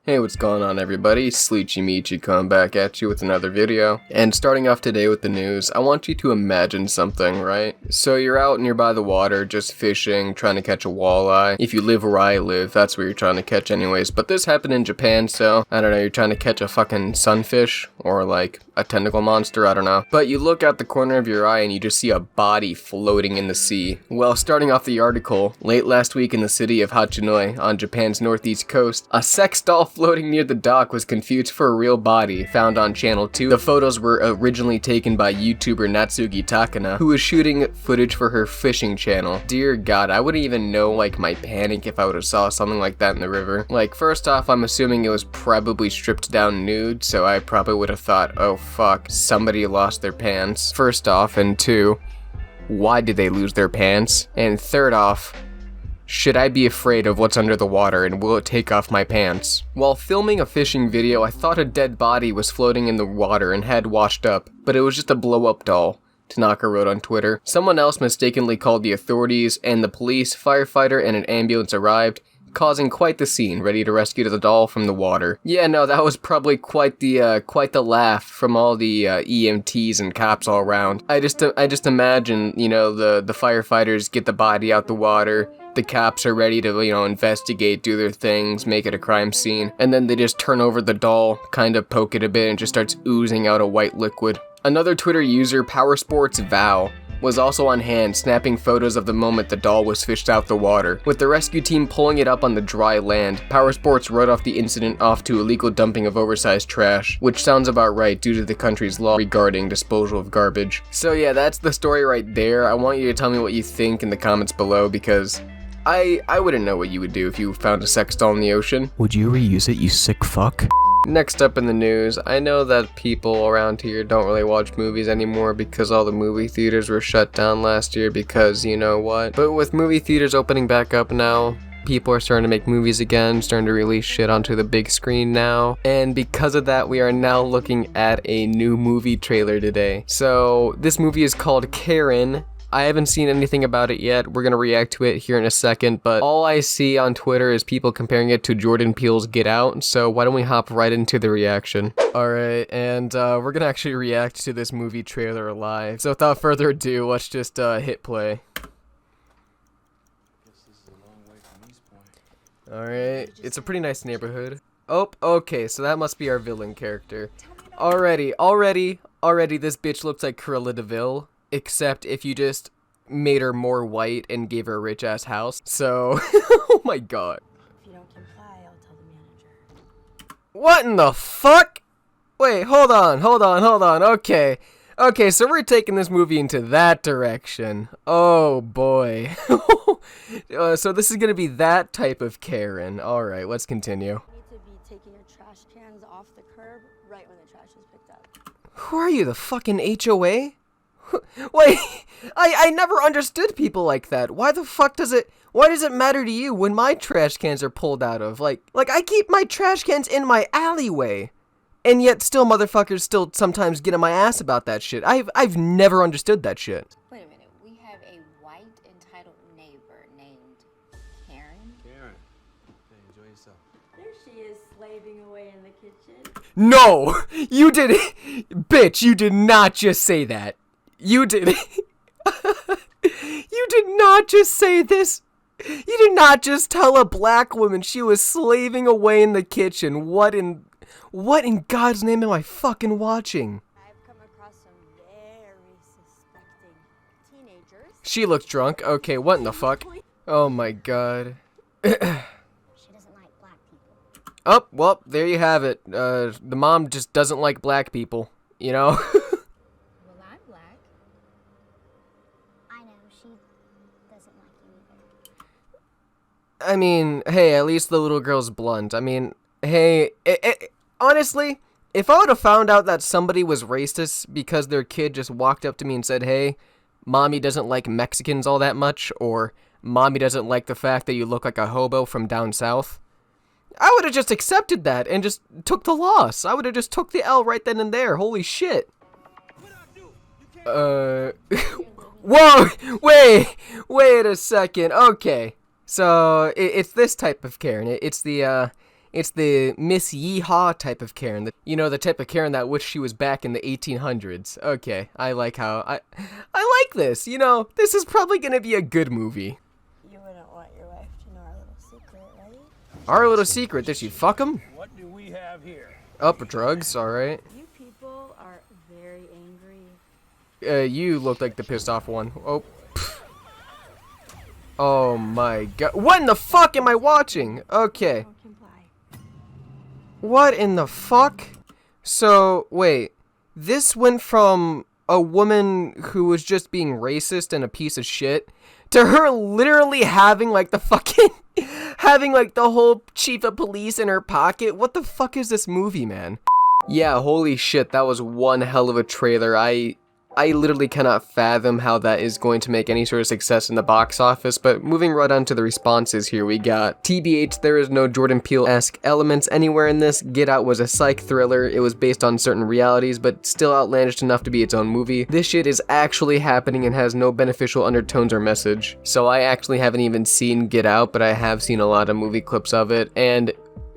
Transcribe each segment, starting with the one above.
Hey, what's going on everybody? Sleechy Meechy coming back at you with another video. And starting off today with the news, I want you to imagine something, right? So you're out near by the water, just fishing, trying to catch a walleye. If you live where I live, that's where you're trying to catch anyways. But this happened in Japan, so I don't know, you're trying to catch a fucking sunfish or like a tentacle monster, I don't know. But you look out the corner of your eye and you just see a body floating in the sea. Well, starting off the article, late last week in the city of Hachinohe on Japan's northeast coast, a sex doll floating near the dock was confused for a real body, found on Channel 2. The photos were originally taken by YouTuber Natsugi Takana, who was shooting footage for her fishing channel. Dear God, I wouldn't even know like my panic if I would have saw something like that in the river. Like, first off, I'm assuming it was probably stripped down nude, so I probably would have thought, oh fuck, somebody lost their pants. First off, and two, why did they lose their pants? And third off, should I be afraid of what's under the water and will it take off my pants? While filming a fishing video, I thought a dead body was floating in the water and had washed up, but it was just a blow-up doll, Tanaka wrote on Twitter. Someone else mistakenly called the authorities, and the police, firefighter, and an ambulance arrived, causing quite the scene, ready to rescue the doll from the water. Yeah, no, that was probably quite the laugh from all the EMTs and cops all around. I just imagine, you know, the firefighters get the body out the water. The cops are ready to, you know, investigate, do their things, make it a crime scene, and then they just turn over the doll, kind of poke it a bit, and just starts oozing out a white liquid. Another Twitter user, PowersportsVow, was also on hand, snapping photos of the moment the doll was fished out the water. With the rescue team pulling it up on the dry land, Powersports wrote off the incident off to illegal dumping of oversized trash, which sounds about right due to the country's law regarding disposal of garbage. So yeah, that's the story right there. I want you to tell me what you think in the comments below, because I wouldn't know what you would do if you found a sex doll in the ocean. Would you reuse it, you sick fuck? Next up in the news, I know that people around here don't really watch movies anymore because all the movie theaters were shut down last year because you know what. But with movie theaters opening back up now, people are starting to make movies again, starting to release shit onto the big screen now. And because of that, we are now looking at a new movie trailer today. So this movie is called Karen. I haven't seen anything about it yet. We're gonna react to it here in a second, but all I see on Twitter is people comparing it to Jordan Peele's Get Out, so why don't we hop right into the reaction. Alright, and we're gonna actually react to this movie trailer live. So without further ado, let's just hit play. Alright, it's a pretty nice neighborhood. Oh, okay, so that must be our villain character. Already, this bitch looks like Cruella de Vil. Except if you just made her more white and gave her a rich-ass house. So, oh my god. If you don't comply, I'll tell the manager. What in the fuck? Wait, hold on. Okay, so we're taking this movie into that direction. Oh boy. So this is gonna be that type of Karen. Alright, let's continue. You need to be taking your trash cans off the curb right when the trash is picked up. Who are you, the fucking HOA? Wait, I never understood people like that. Why does it matter to you when my trash cans are pulled out of? Like I keep my trash cans in my alleyway. And yet still motherfuckers still sometimes get on my ass about that shit. I've never understood that shit. Wait a minute, we have a white entitled neighbor named Karen? Karen, hey, enjoy yourself. There she is, slaving away in the kitchen. No! You did bitch, you did not just say that. You did You did not just say this. You did not just tell a black woman she was slaving away in the kitchen. What in God's name am I fucking watching? I've come across some very suspecting teenagers. She looks drunk. Okay, what in the fuck? Oh my god. She doesn't like black people. Oh, well, there you have it. The mom just doesn't like black people, you know? Well, I'm black. I know, she doesn't like you either. I mean, hey, at least the little girl's blunt. I mean, hey, honestly, if I would have found out that somebody was racist because their kid just walked up to me and said, hey, mommy doesn't like Mexicans all that much, or mommy doesn't like the fact that you look like a hobo from down south, I would have just accepted that and just took the loss. I would have just took the L right then and there. Holy shit. Whoa, wait a second. Okay. So, it's this type of Karen. It's the It's the Miss Yeehaw type of Karen. You know, the type of Karen that wished she was back in the 1800s. Okay, I like like this. You know, this is probably gonna be a good movie. You wouldn't want your wife to know our little secret, right? Our little secret, did she fuck him? What do we have here? Up drugs, alright. You people are very angry. You look like the pissed off one. Oh. Oh my god. What in the fuck am I watching? Okay. Don't comply. What in the fuck? So, wait. This went from a woman who was just being racist and a piece of shit to her literally having like the fucking having like the whole chief of police in her pocket. What the fuck is this movie, man? Yeah, holy shit, that was one hell of a trailer. I literally cannot fathom how that is going to make any sort of success in the box office, but moving right on to the responses here, we got TBH, there is no Jordan Peele-esque elements anywhere in this. Get Out was a psych thriller. It was based on certain realities, but still outlandish enough to be its own movie. This shit is actually happening and has no beneficial undertones or message. So I actually haven't even seen Get Out, but I have seen a lot of movie clips of it, and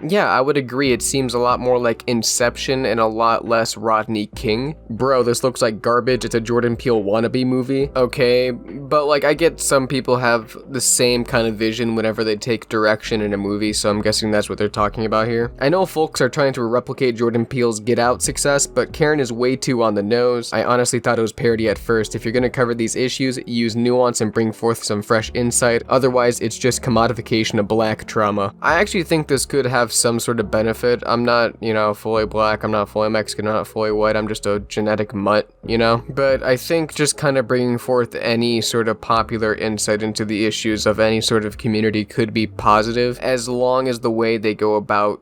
yeah, I would agree, it seems a lot more like Inception and a lot less Rodney King. Bro, this looks like garbage, it's a Jordan Peele wannabe movie. Okay, but like I get some people have the same kind of vision whenever they take direction in a movie, so I'm guessing that's what they're talking about here. I know folks are trying to replicate Jordan Peele's Get Out success, but Karen is way too on the nose. I honestly thought it was parody at first. If you're gonna cover these issues, use nuance and bring forth some fresh insight, otherwise it's just commodification of black trauma. I actually think this could have some sort of benefit. I'm not, you know, fully black, I'm not fully Mexican, I'm not fully white, I'm just a genetic mutt, you know? But I think just kind of bringing forth any sort of popular insight into the issues of any sort of community could be positive, as long as the way they go about,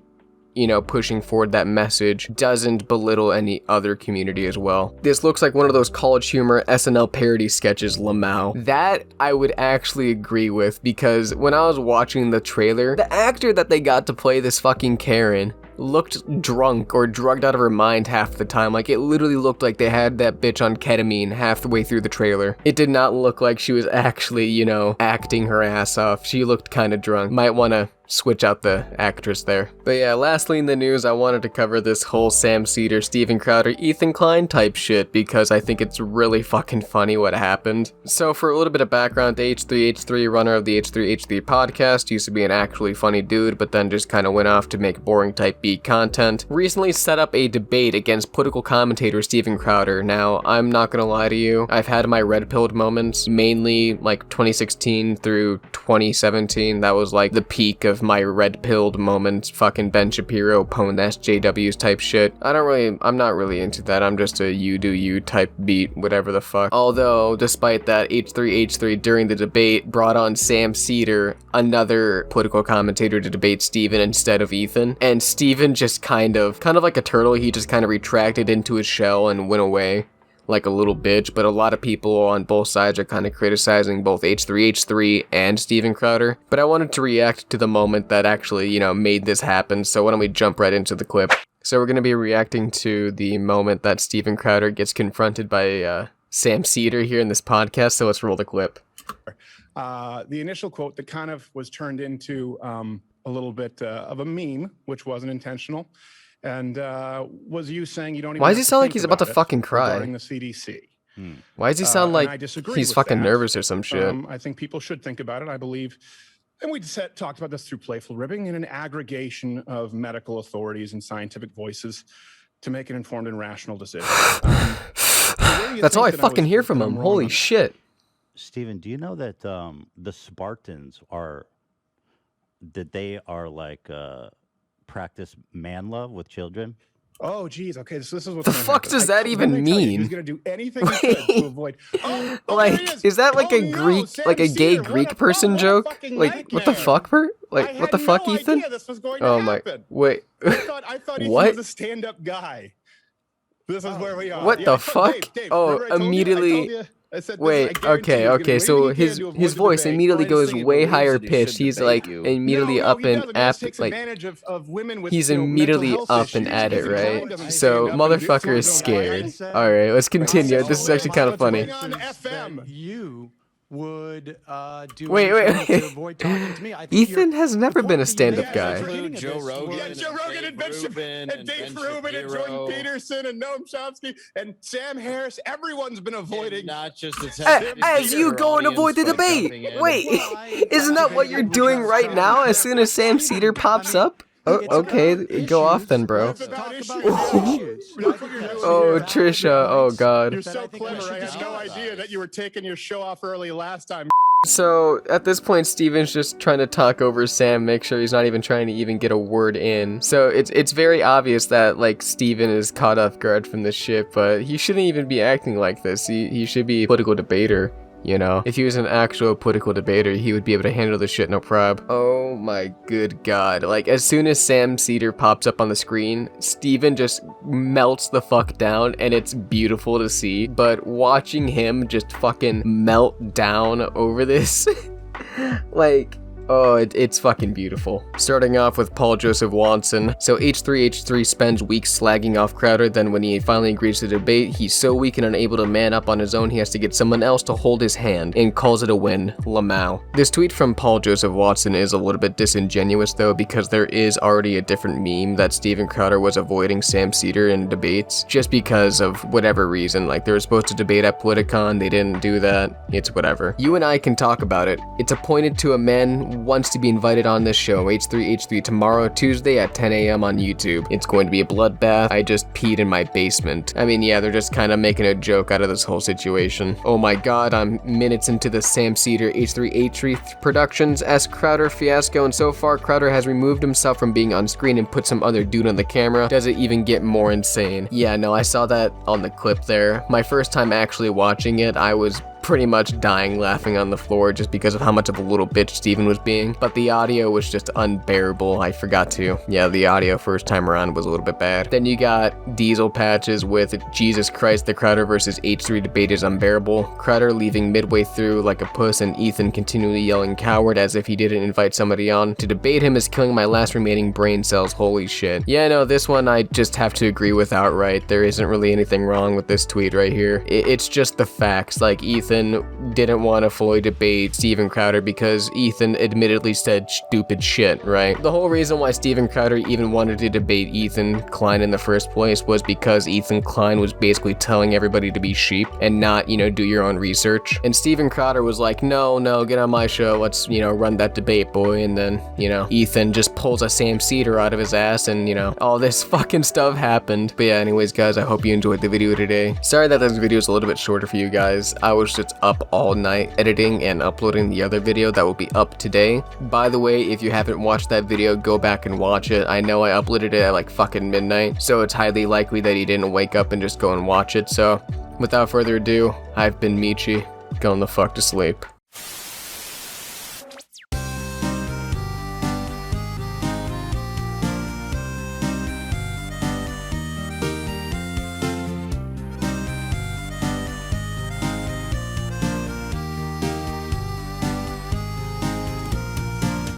you know, pushing forward that message doesn't belittle any other community as well. This looks like one of those college humor SNL parody sketches, Lamau. That I would actually agree with, because when I was watching the trailer, the actor that they got to play this fucking Karen looked drunk or drugged out of her mind half the time. Like, it literally looked like they had that bitch on ketamine half the way through the trailer. It did not look like she was actually, you know, acting her ass off. She looked kind of drunk. Might want to switch out the actress there. But yeah, lastly in the news, I wanted to cover this whole Sam Cedar, Steven Crowder, Ethan Klein type shit, because I think it's really fucking funny what happened. So for a little bit of background, H3H3, runner of the H3H3 podcast, used to be an actually funny dude, but then just kind of went off to make boring type B content. Recently set up a debate against political commentator Steven Crowder. Now, I'm not gonna lie to you, I've had my red-pilled moments, mainly like 2016 through 2017. That was like the peak of my red-pilled moments, fucking Ben Shapiro, pwn SJWs type shit. I'm not really into that. I'm just a you do you type beat, whatever the fuck. Although, despite that, H3H3 during the debate brought on Sam Cedar, another political commentator, to debate Steven instead of Ethan. And Steven just kind of like a turtle, he just kind of retracted into his shell and went away like a little bitch. But a lot of people on both sides are kind of criticizing both H3H3 and Steven Crowder. But I wanted to react to the moment that actually, you know, made this happen, so why don't we jump right into the clip. So we're going to be reacting to the moment that Steven Crowder gets confronted by Sam Cedar here in this podcast, so let's roll the clip. The initial quote that kind of was turned into a little bit of a meme, which wasn't intentional, and was you saying you don't even. Why does he sound like he's about to fucking cry? Regarding the CDC. Why does he sound like he's fucking nervous or some shit? I think people should think about it. I believe, and we talked about this through Playful Ribbing, in an aggregation of medical authorities and scientific voices to make an informed and rational decision. That's all I fucking hear from him. Holy shit. Steven, do you know that the Spartans are like practice man love with children? Oh, geez. Okay, so this is what the fuck does that even mean? He's gonna do anything he could to avoid. Like, is that like a Greek, like a gay Greek person joke? Like, what the fuck, Bert? Like, what the fuck, Ethan? Oh my, wait. I thought Ethan was a stand-up guy. This is where we are. What the fuck? Oh, immediately. Wait, okay, so his voice immediately goes way higher pitched. He's like immediately up and he's immediately up and at it, right? So motherfucker is scared. Alright, let's continue. This is actually kind of funny. You would do Wait, anything to avoid talking to me. I think Ethan has never been a stand-up guy. Joe Rogan. Yeah, Joe Rogan and Ben and Dave Rubin and Jordan Peterson and Noam Chomsky and Sam Harris. Everyone's been avoiding. Not just As you go and avoid the debate. Wait, isn't that what you're doing right now as soon as Sam Cedar pops up? Oh, okay, go off then, bro. Oh, Trisha, oh god. You're so clever, I had no idea that you were taking your show off early last time. So, at this point, Steven's just trying to talk over Sam, make sure he's not even trying to even get a word in. So, it's very obvious that, like, Steven is caught off guard from this shit, but he shouldn't even be acting like this. He should be a political debater. You know, if he was an actual political debater, he would be able to handle the shit no prob. Oh my good god. Like, as soon as Sam Cedar pops up on the screen, Steven just melts the fuck down, and it's beautiful to see. But watching him just fucking melt down over this, like... oh, it's fucking beautiful. Starting off with Paul Joseph Watson. So H3H3 spends weeks slagging off Crowder, then when he finally agrees to debate, he's so weak and unable to man up on his own, he has to get someone else to hold his hand, and calls it a win, Lamau. This tweet from Paul Joseph Watson is a little bit disingenuous though, because there is already a different meme that Steven Crowder was avoiding Sam Cedar in debates, just because of whatever reason. Like, they were supposed to debate at Politicon, they didn't do that, it's whatever. You and I can talk about it. It's appointed to a man wants to be invited on this show, H3H3, tomorrow, Tuesday at 10 a.m. on YouTube. It's going to be a bloodbath. I just peed in my basement. I mean, yeah, they're just kind of making a joke out of this whole situation. Oh my god, I'm minutes into the Sam Cedar H3H3 Productions S Crowder fiasco, and so far, Crowder has removed himself from being on screen and put some other dude on the camera. Does it even get more insane? Yeah, no, I saw that on the clip there. My first time actually watching it, I was pretty much dying laughing on the floor just because of how much of a little bitch Steven was being, but the audio was just unbearable. I forgot to. Yeah, the audio first time around was a little bit bad. Then you got Diesel Patches with Jesus Christ, the Crowder versus H3 debate is unbearable. Crowder leaving midway through like a puss, and Ethan continually yelling coward as if he didn't invite somebody on. To debate him is killing my last remaining brain cells, holy shit. Yeah, no, this one I just have to agree with outright. There isn't really anything wrong with this tweet right here. It's just the facts. Like, Ethan didn't want to fully debate Steven Crowder because Ethan admittedly said stupid shit, right? The whole reason why Steven Crowder even wanted to debate Ethan Klein in the first place was because Ethan Klein was basically telling everybody to be sheep and not, you know, do your own research. And Steven Crowder was like, no, get on my show, let's, you know, run that debate, boy. And then, you know, Ethan just pulls a Sam Cedar out of his ass, and, you know, all this fucking stuff happened. But yeah, anyways, guys, I hope you enjoyed the video today. Sorry that this video is a little bit shorter for you guys. I was just up all night editing and uploading the other video that will be up today. By the way, if you haven't watched that video, go back and watch it. I know I uploaded it at like fucking midnight, so it's highly likely that he didn't wake up and just go and watch it. So without further ado, I've been Michi, going the fuck to sleep.